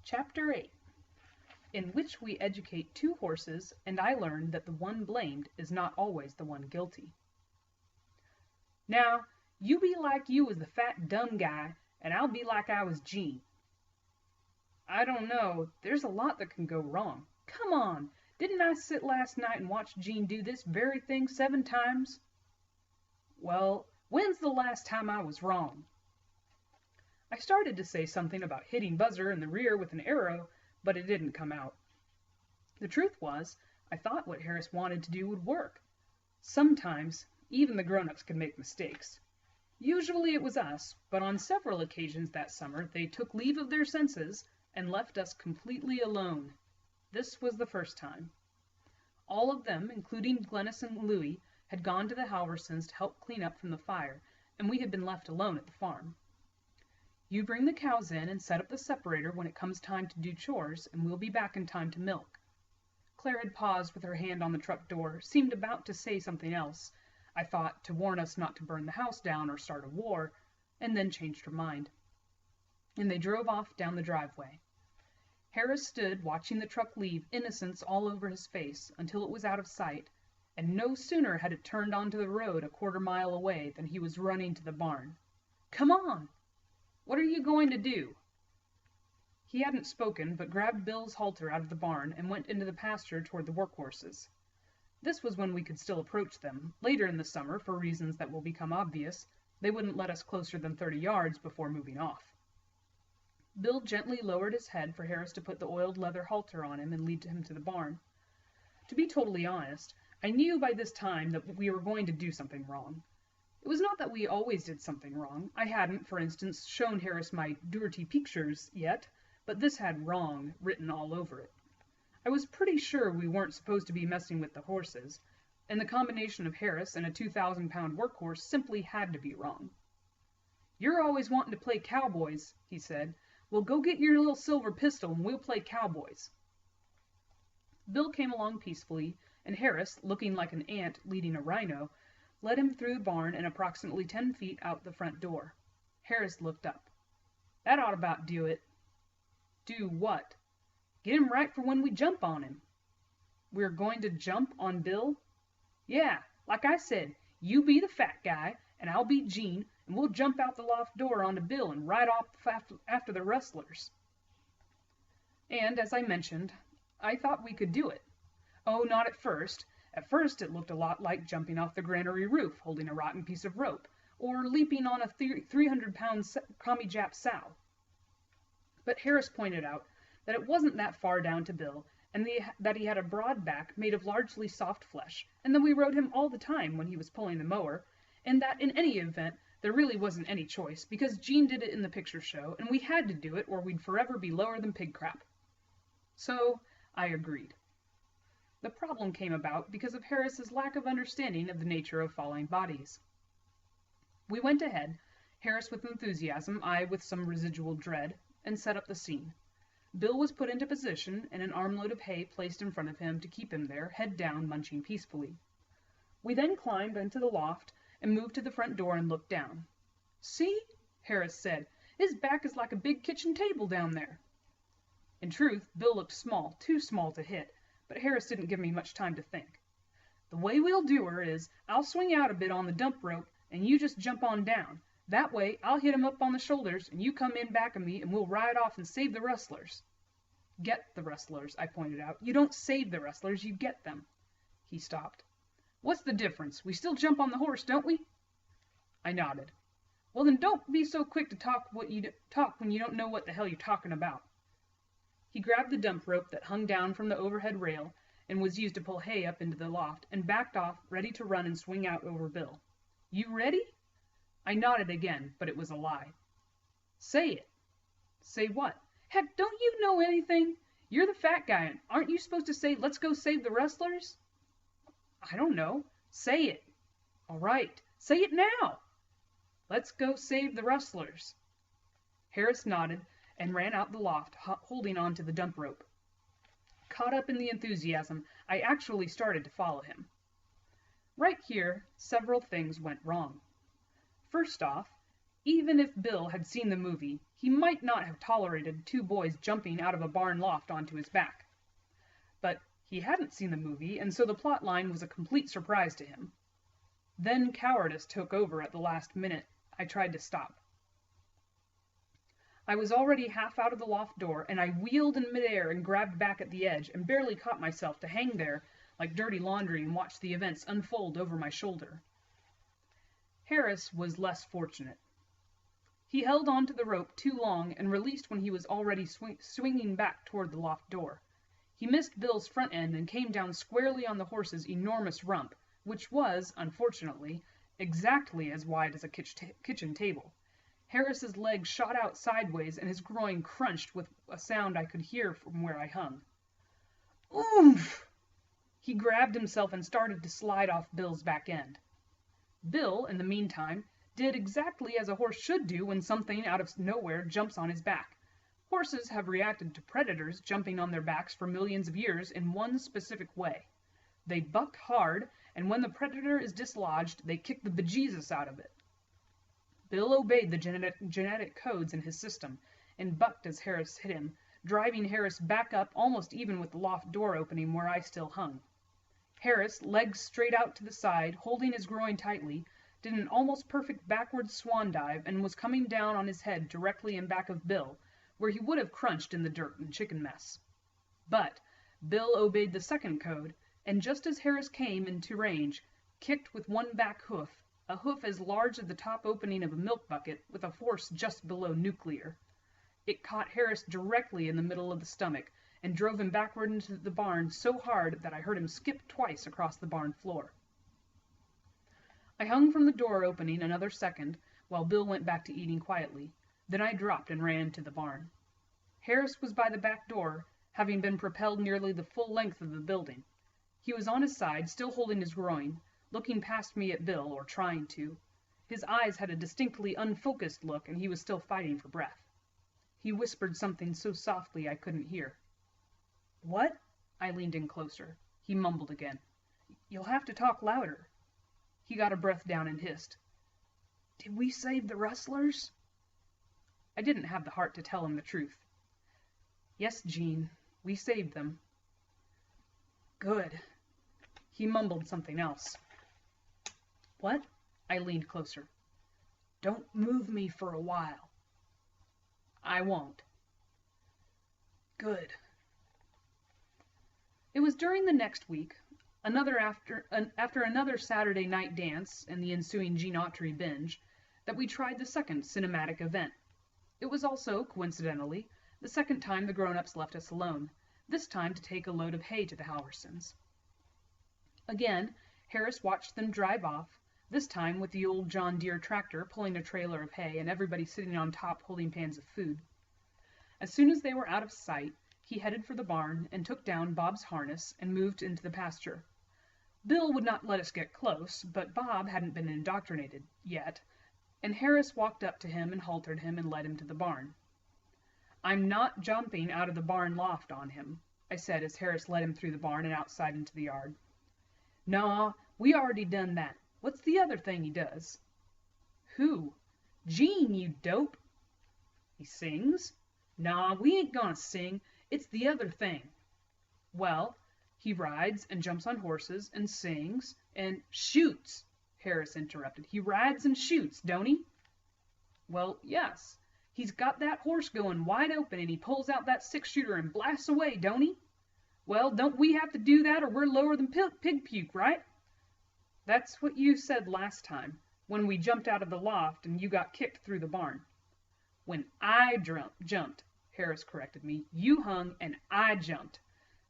Chapter 8, in which we educate two horses, and I learn that the one blamed is not always the one guilty. Now, you be like you was the fat, dumb guy, and I'll be like I was Gene. I don't know. There's a lot that can go wrong. Come on! Didn't I sit last night and watch Gene do this very thing 7 times? Well, when's the last time I was wrong? I started to say something about hitting Buzzer in the rear with an arrow, but it didn't come out. The truth was, I thought what Harris wanted to do would work. Sometimes, even the grown-ups could make mistakes. Usually it was us, but on several occasions that summer they took leave of their senses and left us completely alone. This was the first time. All of them, including Glennis and Louie, had gone to the Halversons to help clean up from the fire, and we had been left alone at the farm. You bring the cows in and set up the separator when it comes time to do chores, and we'll be back in time to milk. Claire had paused with her hand on the truck door, seemed about to say something else, I thought, to warn us not to burn the house down or start a war, and then changed her mind. And they drove off down the driveway. Harris stood watching the truck leave, innocence all over his face, until it was out of sight, and no sooner had it turned onto the road a quarter-mile away than he was running to the barn. "Come on! What are you going to do?" He hadn't spoken, but grabbed Bill's halter out of the barn and went into the pasture toward the workhorses. This was when we could still approach them. Later in the summer, for reasons that will become obvious, they wouldn't let us closer than 30 yards before moving off. Bill gently lowered his head for Harris to put the oiled leather halter on him and lead him to the barn. To be totally honest, I knew by this time that we were going to do something wrong. It was not that we always did something wrong. I hadn't, for instance, shown Harris my dirty pictures yet, but this had "wrong" written all over it. I was pretty sure we weren't supposed to be messing with the horses, and the combination of Harris and a 2,000-pound workhorse simply had to be wrong. "You're always wanting to play cowboys," he said. "Well, go get your little silver pistol and we'll play cowboys." Bill came along peacefully, and Harris, looking like an ant leading a rhino, led him through the barn and approximately 10 feet out the front door. Harris looked up. "That ought about do it." "Do what?" "Get him right for when we jump on him." "We're going to jump on Bill?" "Yeah, like I said, you be the fat guy, and I'll be Gene, and we'll jump out the loft door onto Bill and ride off after the rustlers." And, as I mentioned, I thought we could do it. Oh, not at first. At first it looked a lot like jumping off the granary roof holding a rotten piece of rope, or leaping on a 300-pound commie Jap sow. But Harris pointed out that it wasn't that far down to Bill, and that he had a broad back made of largely soft flesh, and that we rode him all the time when he was pulling the mower, and that in any event there really wasn't any choice, because Gene did it in the picture show, and we had to do it or we'd forever be lower than pig crap. So I agreed. The problem came about because of Harris's lack of understanding of the nature of falling bodies. We went ahead, Harris with enthusiasm, I with some residual dread, and set up the scene. Bill was put into position and an armload of hay placed in front of him to keep him there, head down, munching peacefully. We then climbed into the loft and moved to the front door and looked down. "See?" Harris said. "His back is like a big kitchen table down there." In truth, Bill looked small, too small to hit, but Harris didn't give me much time to think. "The way we'll do her is, I'll swing out a bit on the dump rope, and you just jump on down. That way, I'll hit him up on the shoulders, and you come in back of me, and we'll ride off and save the rustlers." "Get the rustlers," I pointed out. "You don't save the rustlers, you get them." He stopped. "What's the difference? We still jump on the horse, don't we?" I nodded. "Well, then don't be so quick to talk when you don't know what the hell you're talking about." He grabbed the dump rope that hung down from the overhead rail and was used to pull hay up into the loft, and backed off, ready to run and swing out over Bill. "You ready?" I nodded again, but it was a lie. "Say it." "Say what?" "Heck, don't you know anything? You're the fat guy, and aren't you supposed to say, 'Let's go save the rustlers'?" "I don't know. Say it." "All right. Say it now." "Let's go save the rustlers." Harris nodded and ran out the loft, holding on to the dump rope. Caught up in the enthusiasm, I actually started to follow him. Right here, several things went wrong. First off, even if Bill had seen the movie, He might not have tolerated two boys jumping out of a barn loft onto his back. But he hadn't seen the movie, and so the plot line was a complete surprise to him. Then cowardice took over at the last minute. I tried to stop. I was already half out of the loft door, and I wheeled in midair and grabbed back at the edge and barely caught myself to hang there like dirty laundry and watch the events unfold over my shoulder. Harris was less fortunate. He held on to the rope too long and released when he was already swinging back toward the loft door. He missed Bill's front end and came down squarely on the horse's enormous rump, which was, unfortunately, exactly as wide as a kitchen table. Harris's legs shot out sideways and his groin crunched with a sound I could hear from where I hung. Oomph! He grabbed himself and started to slide off Bill's back end. Bill, in the meantime, did exactly as a horse should do when something out of nowhere jumps on his back. Horses have reacted to predators jumping on their backs for millions of years in one specific way. They buck hard, and when the predator is dislodged, they kick the bejesus out of it. Bill obeyed the genetic codes in his system and bucked as Harris hit him, driving Harris back up almost even with the loft door opening where I still hung. Harris, legs straight out to the side, holding his groin tightly, did an almost perfect backward swan dive and was coming down on his head directly in back of Bill, where he would have crunched in the dirt and chicken mess. But Bill obeyed the second code, and just as Harris came into range, kicked with one back hoof, a hoof as large as the top opening of a milk bucket with a force just below nuclear. It caught Harris directly in the middle of the stomach and drove him backward into the barn so hard that I heard him skip twice across the barn floor. I hung from the door opening another second while Bill went back to eating quietly. Then I dropped and ran to the barn. Harris was by the back door, having been propelled nearly the full length of the building. He was on his side, still holding his groin, looking past me at Bill, or trying to. His eyes had a distinctly unfocused look, and he was still fighting for breath. He whispered something so softly I couldn't hear. "What?" I leaned in closer. He mumbled again. "You'll have to talk louder." He got a breath down and hissed. "Did we save the rustlers?" I didn't have the heart to tell him the truth. "Yes, Jean, we saved them." "Good." He mumbled something else. "What?" I leaned closer. "Don't move me for a while." "I won't." "Good." It was during the next week, after another Saturday night dance and the ensuing Gene Autry binge, that we tried the second cinematic event. It was also, coincidentally, the second time the grown-ups left us alone, this time to take a load of hay to the Halversons. Again, Harris watched them drive off, this time with the old John Deere tractor pulling a trailer of hay and everybody sitting on top holding pans of food. As soon as they were out of sight, he headed for the barn and took down Bob's harness and moved into the pasture. Bill would not let us get close, but Bob hadn't been indoctrinated yet, and Harris walked up to him and haltered him and led him to the barn. "I'm not jumping out of the barn loft on him," I said as Harris led him through the barn and outside into the yard. "Naw, we already done that. What's the other thing he does?" "Who?" "Gene, you dope." "He sings?" "Naw, we ain't gonna sing. It's the other thing." "Well, he rides and jumps on horses and sings and—" "Shoots," Harris interrupted. "He rides and shoots, don't he?" "Well, yes. He's got that horse going wide open and he pulls out that six-shooter and blasts away, don't he? Well, don't we have to do that or we're lower than pig puke, right?" "That's what you said last time, when we jumped out of the loft and you got kicked through the barn." "When I jumped," Harris corrected me. "You hung and I jumped.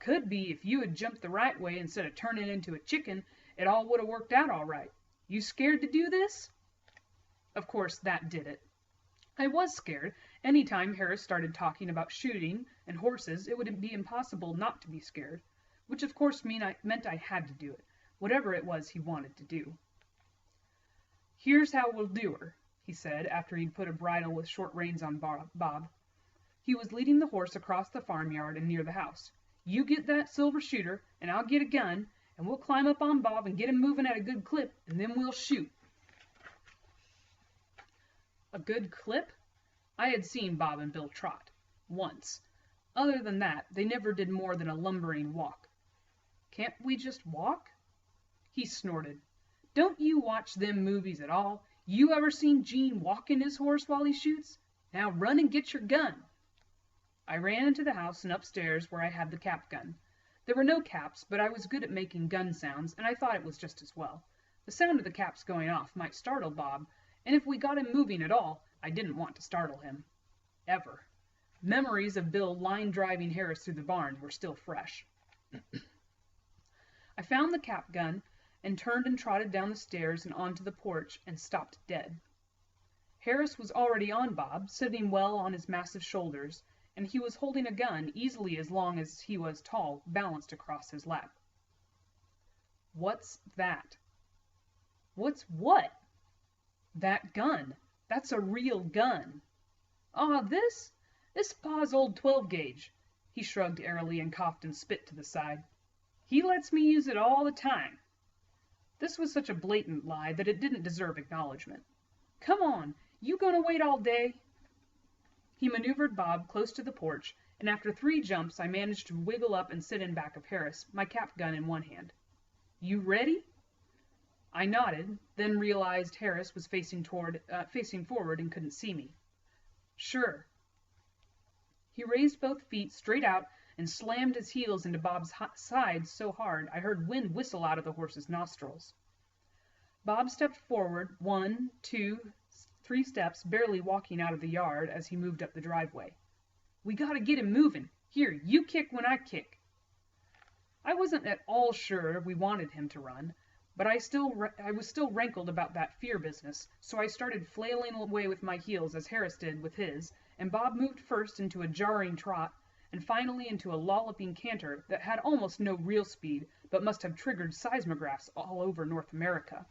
Could be if you had jumped the right way instead of turning into a chicken, it all would have worked out all right. You scared to do this?" Of course, that did it. I was scared. Any time Harris started talking about shooting and horses, it would be impossible not to be scared, which of course meant I had to do it, whatever it was he wanted to do. "Here's how we'll do her," he said after he'd put a bridle with short reins on Bob. He was leading the horse across the farmyard and near the house. "You get that silver shooter, and I'll get a gun, and we'll climb up on Bob and get him moving at a good clip, and then we'll shoot." "A good clip?" I had seen Bob and Bill trot. Once. Other than that, they never did more than a lumbering walk. "Can't we just walk?" He snorted. "Don't you watch them movies at all? You ever seen Gene walking his horse while he shoots? Now run and get your gun." I ran into the house and upstairs where I had the cap gun. There were no caps, but I was good at making gun sounds, and I thought it was just as well. The sound of the caps going off might startle Bob, and if we got him moving at all, I didn't want to startle him. Ever. Memories of Bill line-driving Harris through the barn were still fresh. I found the cap gun and turned and trotted down the stairs and onto the porch and stopped dead. Harris was already on Bob, sitting well on his massive shoulders, and he was holding a gun easily as long as he was tall, balanced across his lap. "What's that?" "What's what?" "That gun. That's a real gun." "Aw, this? This Pa's old 12-gauge. He shrugged airily and coughed and spit to the side. "He lets me use it all the time." This was such a blatant lie that it didn't deserve acknowledgement. "Come on, you gonna wait all day?" He maneuvered Bob close to the porch, and after 3 jumps I managed to wiggle up and sit in back of Harris, my cap gun in one hand. "You ready?" I nodded, then realized Harris was facing forward and couldn't see me. "Sure." He raised both feet straight out and slammed his heels into Bob's sides so hard I heard wind whistle out of the horse's nostrils. Bob stepped forward 1, 2, 3 steps, barely walking out of the yard as he moved up the driveway. "We gotta get him moving. Here, you kick when I kick." I wasn't at all sure we wanted him to run, but I was still rankled about that fear business, so I started flailing away with my heels as Harris did with his, and Bob moved first into a jarring trot, and finally into a lolloping canter that had almost no real speed, but must have triggered seismographs all over North America.